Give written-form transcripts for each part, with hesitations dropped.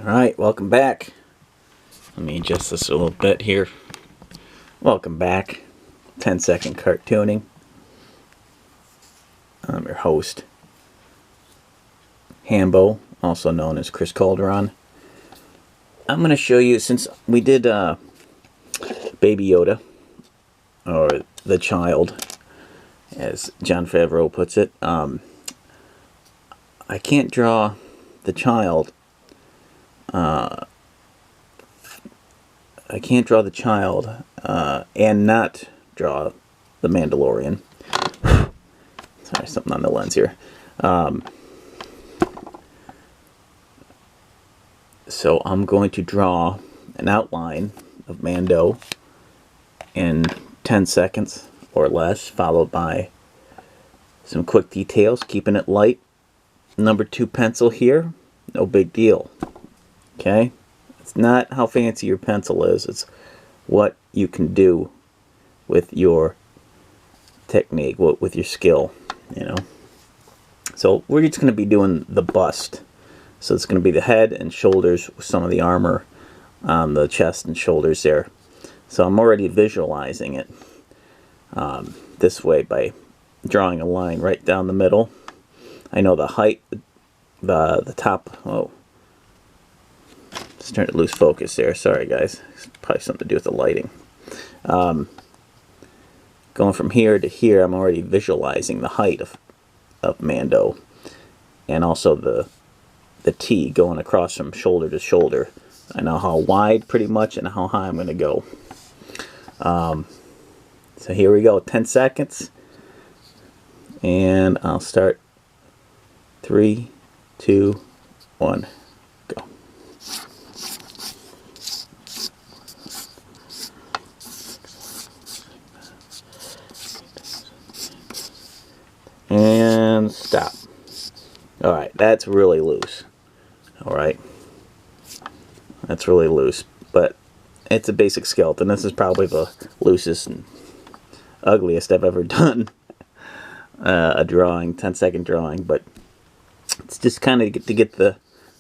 Alright, welcome back. Let me adjust this a little bit here. Welcome back. 10-second cartooning. I'm your host, Hambo, also known as Chris Calderon. I'm going to show you, since we did Baby Yoda, or the child, as Jon Favreau puts it. I can't draw the child. I can't draw the child and not draw the Mandalorian. Sorry, something on the lens here. So I'm going to draw an outline of Mando in 10 seconds or less, followed by some quick details, keeping it light. Number 2 pencil here, no big deal. Okay? It's not how fancy your pencil is, it's what you can do with your technique, with your skill, you know. So we're just going to be doing the bust. So it's going to be the head and shoulders with some of the armor on the chest and shoulders there. So I'm already visualizing it this way by drawing a line right down the middle. I know the height, the top. Oh, just trying to lose focus there. Sorry, guys. It's probably something to do with the lighting. Going from here to here, I'm already visualizing the height of Mando, and also the T going across from shoulder to shoulder. I know how wide, pretty much, and how high I'm going to go. So here we go. 10 seconds, and I'll start. 3, 2, 1, go. And stop. Alright, that's really loose. Alright. That's really loose. But it's a basic skeleton. This is probably the loosest and ugliest I've ever done. A drawing, 10-second drawing, but it's just kind of to get the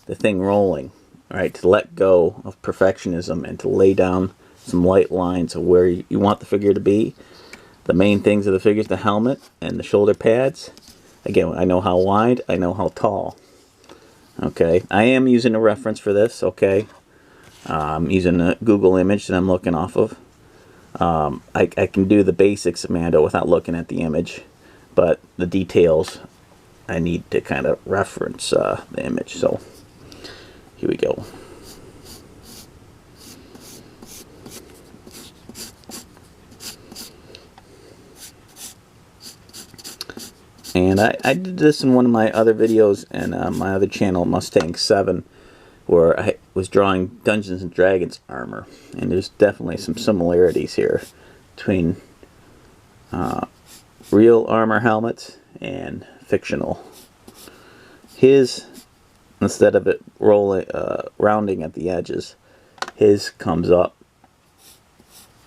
thing rolling. Alright, to let go of perfectionism and to lay down some light lines of where you want the figure to be. The main things of the figures, the helmet and the shoulder pads. Again, I know how wide, I know how tall. Okay, I am using a reference for this, okay. I'm using a Google image that I'm looking off of. I can do the basics of Mando without looking at the image, but the details, I need to kind of reference the image. So, here we go. And I did this in one of my other videos and my other channel, Mustang 7, where I was drawing Dungeons and Dragons armor. And there's definitely some similarities here between real armor helmets and fictional. His, instead of it rolling, rounding at the edges, his comes up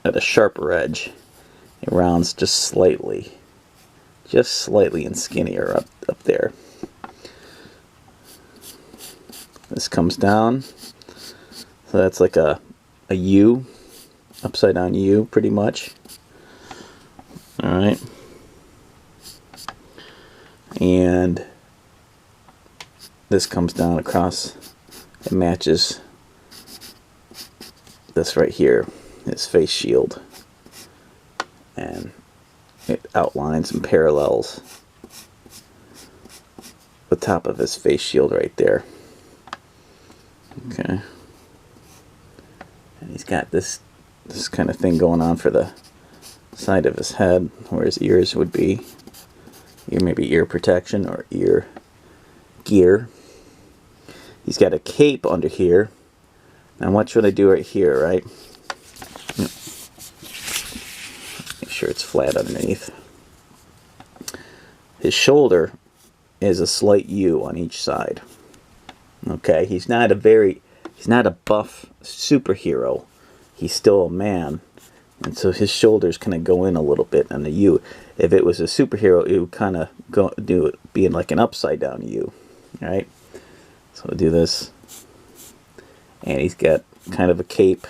at a sharper edge. It rounds just slightly and skinnier up there. This comes down, so that's like a U, upside down U, pretty much. Alright, and this comes down across, it matches this right here, his face shield, and it outlines and parallels the top of his face shield right there. Okay. And he's got this kind of thing going on for the side of his head where his ears would be. Maybe ear protection or ear gear. He's got a cape under here. Now watch what I do right here, right? Make sure it's flat underneath. His shoulder is a slight U on each side. Okay, he's not a buff superhero. He's still a man. And so his shoulders kind of go in a little bit on the U. If it was a superhero, it would kind of do it being like an upside down U. Alright? So we'll do this. And he's got kind of a cape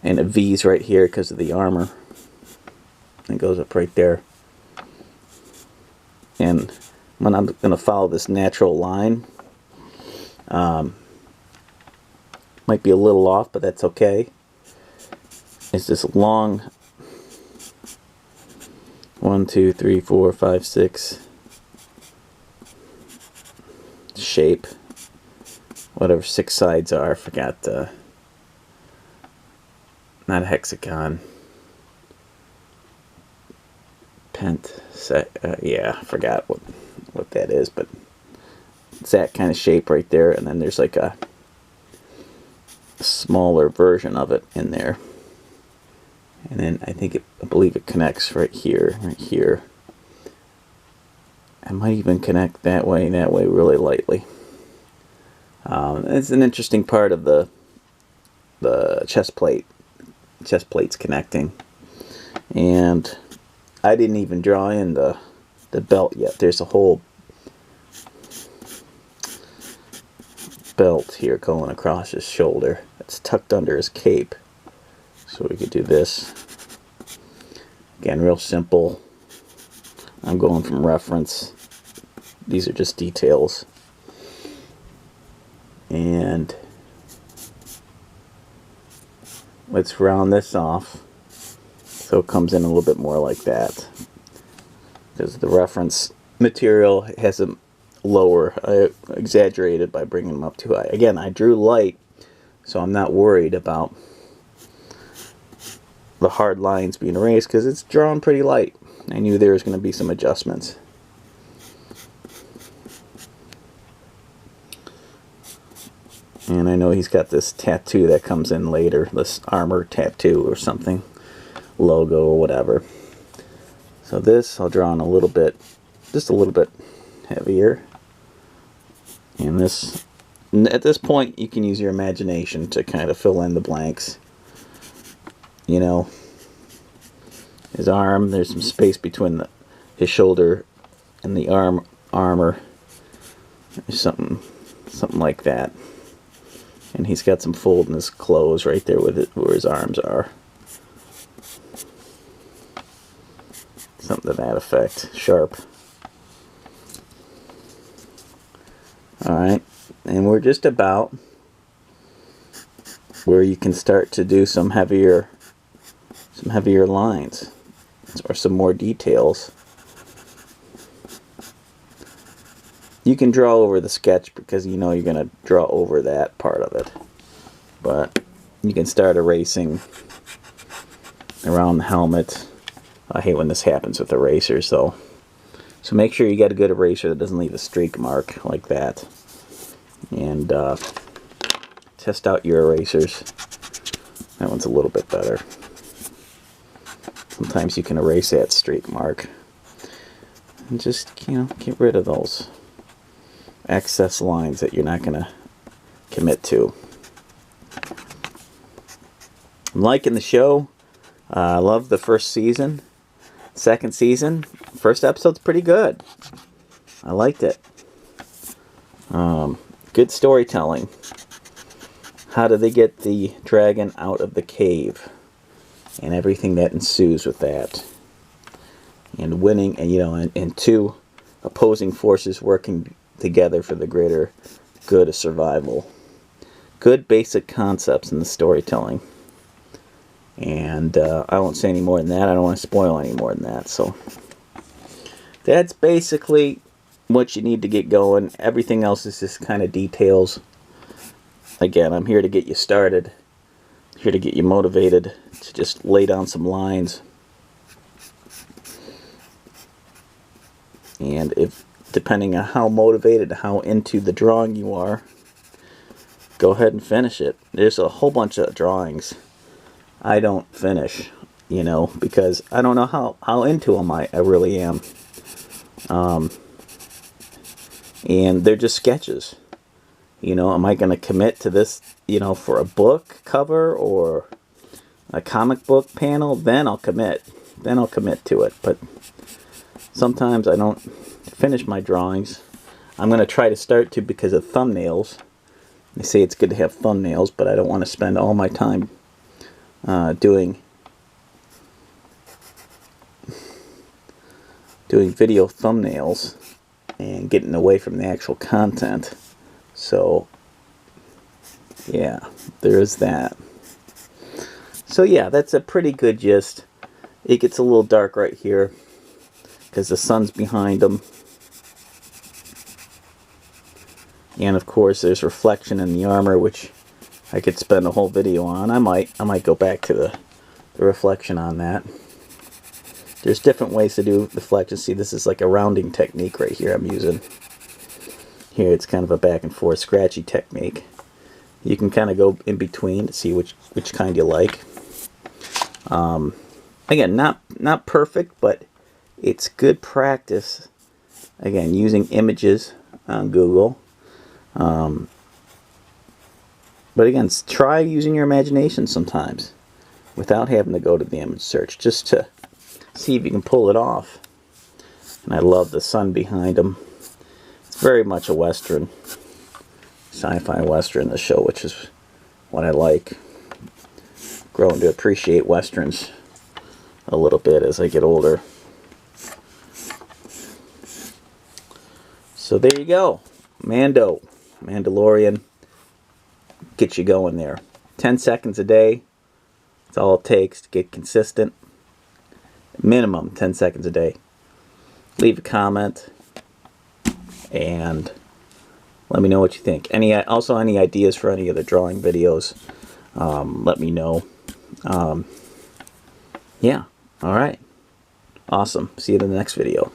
and a V's right here because of the armor. It goes up right there. And when I'm going to follow this natural line, might be a little off, but that's okay. It's this long 1, 2, 3, 4, 5, 6 shape. Whatever 6 sides are. I forgot. Not a hexagon. Yeah, I forgot what that is, but it's that kind of shape right there, and then there's like a smaller version of it in there, and then I believe it connects right here. I might even connect that way really lightly. It's an interesting part of the chest plate. Chest plate's connecting, and I didn't even draw in the belt yet. There's a whole belt here going across his shoulder. It's tucked under his cape. So we could do this. Again, real simple. I'm going from reference. These are just details. And let's round this off so it comes in a little bit more like that, because the reference material has a lower. I exaggerated by bringing them up too high. Again, I drew light, so I'm not worried about the hard lines being erased because it's drawn pretty light. I knew there was going to be some adjustments. And I know he's got this tattoo that comes in later, this armor tattoo or something, logo or whatever. So this I'll draw in a little bit, just a little bit heavier. And this, at this point, you can use your imagination to kind of fill in the blanks. You know, his arm, there's some space between his shoulder and the armor. There's something like that. And he's got some fold in his clothes right there with it, where his arms are. Something to that effect. Sharp. Alright. And we're just about where you can start to do some heavier lines. Or some more details. You can draw over the sketch because you know you're going to draw over that part of it. But you can start erasing around the helmet. I hate when this happens with erasers though. So make sure you get a good eraser that doesn't leave a streak mark like that. And test out your erasers. That one's a little bit better. Sometimes you can erase that streak mark. And just, you know, get rid of those excess lines that you're not going to commit to. I'm liking the show. I love the first season. Second season, first episode's pretty good. I liked it. Good storytelling. How do they get the dragon out of the cave? And everything that ensues with that. And winning, and you know, and two opposing forces working together for the greater good of survival. Good basic concepts in the storytelling. And I won't say any more than that. I don't want to spoil any more than that. So that's basically what you need to get going. Everything else is just kind of details. Again, I'm here to get you started. Here to get you motivated to just lay down some lines. And if, depending on how motivated, how into the drawing you are, go ahead and finish it. There's a whole bunch of drawings I don't finish, you know, because I don't know how into them I really am. And they're just sketches. You know, am I going to commit to this, you know, for a book cover or a comic book panel? Then I'll commit. Then I'll commit to it. But sometimes I don't finish my drawings. I'm going to try to start to because of thumbnails. They say it's good to have thumbnails, but I don't want to spend all my time doing video thumbnails and getting away from the actual content. So yeah, there is that. So yeah, that's a pretty good gist. It gets a little dark right here because the sun's behind them. And of course there's reflection in the armor, which I could spend a whole video on. I might go back to the reflection on that. There's different ways to do reflection. See, this is like a rounding technique right here I'm using. Here it's kind of a back and forth scratchy technique. You can kind of go in between to see which kind you like. Again, not perfect, but it's good practice. Again, using images on Google. But again, try using your imagination sometimes without having to go to the image search, just to see if you can pull it off. And I love the sun behind them. It's very much a Western, sci-fi Western, the show, which is what I like. Growing to appreciate Westerns a little bit as I get older. So there you go. Mando. Mandalorian. Get you going there. 10 seconds a day. That's all it takes to get consistent. Minimum 10 seconds a day. Leave a comment and let me know what you think. Also any ideas for any of the drawing videos, let me know. Yeah, alright. Awesome. See you in the next video.